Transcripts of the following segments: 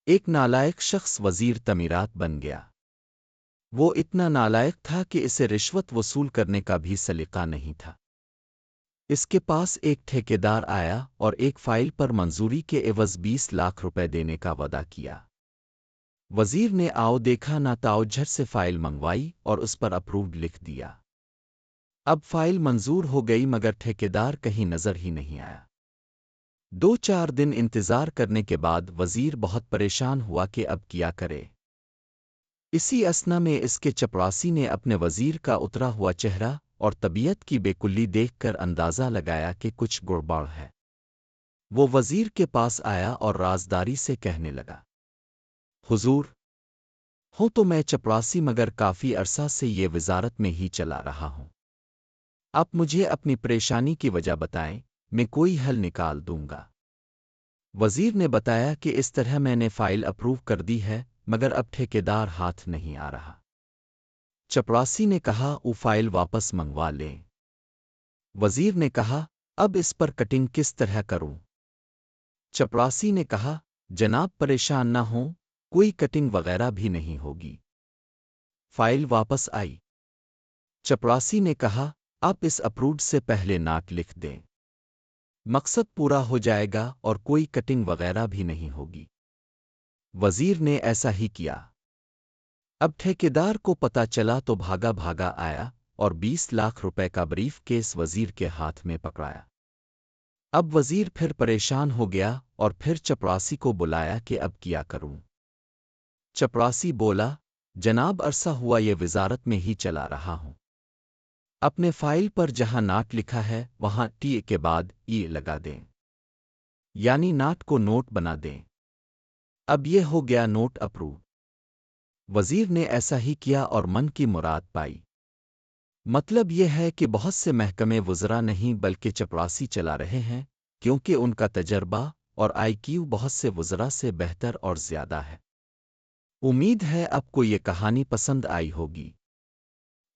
ایک نالائق شخص وزیر تعمیرات بن گیا۔ وہ اتنا نالائق تھا کہ اسے رشوت وصول کرنے کا بھی سلیقہ نہیں تھا۔ اس کے پاس ایک ٹھیکیدار آیا اور ایک فائل پر منظوری کے عوض 20 لاکھ روپے دینے کا وعدہ کیا۔ وزیر نے آؤ دیکھا نہ تاؤ جھٹ سے فائل منگوائی اور اس پر اپرووڈ لکھ دیا۔ اب فائل منظور ہو گئی مگر ٹھیکیدار کہیں نظر ہی نہیں آیا۔ 2-4 دن انتظار کرنے کے بعد وزیر بہت پریشان ہوا کہ اب کیا کرے۔ اسی اثنا میں اس کے چپراسی نے اپنے وزیر کا اترا ہوا چہرہ اور طبیعت کی بے کلی دیکھ کر اندازہ لگایا کہ کچھ گڑبڑ ہے۔ وہ وزیر کے پاس آیا اور رازداری سے کہنے لگا، حضور، ہوں تو میں چپراسی مگر کافی عرصہ سے یہ وزارت میں ہی چلا رہا ہوں۔ آپ مجھے اپنی پریشانی کی وجہ بتائیں، میں کوئی حل نکال دوں گا۔ وزیر نے بتایا کہ اس طرح میں نے فائل اپروو کر دی ہے مگر اب ٹھیکیدار ہاتھ نہیں آ رہا۔ چپراسی نے کہا وہ فائل واپس منگوا لیں۔ وزیر نے کہا اب اس پر کٹنگ کس طرح کروں؟ چپراسی نے کہا جناب پریشان نہ ہوں، کوئی کٹنگ وغیرہ بھی نہیں ہوگی۔ فائل واپس آئی۔ چپراسی نے کہا آپ اس اپروڈ سے پہلے ناٹ لکھ دیں، مقصد پورا ہو جائے گا اور کوئی کٹنگ وغیرہ بھی نہیں ہوگی۔ وزیر نے ایسا ہی کیا۔ اب ٹھیکیدار کو پتہ چلا تو بھاگا بھاگا آیا اور 20 لاکھ روپے کا بریف کیس وزیر کے ہاتھ میں پکڑایا۔ اب وزیر پھر پریشان ہو گیا اور پھر چپراسی کو بلایا کہ اب کیا کروں؟ چپراسی بولا جناب عرصہ ہوا یہ وزارت میں ہی چلا رہا ہوں۔ اپنے فائل پر جہاں ناٹ لکھا ہے وہاں ٹی کے بعد ای لگا دیں، یعنی ناٹ کو نوٹ بنا دیں۔ اب یہ ہو گیا نوٹ اپروو۔ وزیر نے ایسا ہی کیا اور من کی مراد پائی۔ مطلب یہ ہے کہ بہت سے محکمے وزراء نہیں بلکہ چپراسی چلا رہے ہیں، کیونکہ ان کا تجربہ اور آئی کیو بہت سے وزراء سے بہتر اور زیادہ ہے۔ امید ہے آپ کو یہ کہانی پسند آئی ہوگی۔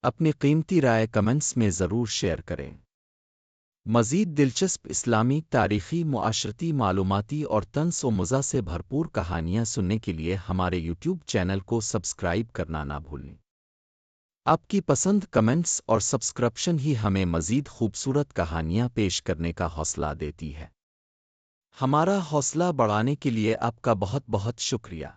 اپنی قیمتی رائے کمنٹس میں ضرور شیئر کریں۔ مزید دلچسپ اسلامی، تاریخی، معاشرتی، معلوماتی اور طنز و مزاح سے بھرپور کہانیاں سننے کے لیے ہمارے یوٹیوب چینل کو سبسکرائب کرنا نہ بھولیں۔ آپ کی پسند، کمنٹس اور سبسکرپشن ہی ہمیں مزید خوبصورت کہانیاں پیش کرنے کا حوصلہ دیتی ہے۔ ہمارا حوصلہ بڑھانے کے لیے آپ کا بہت بہت شکریہ۔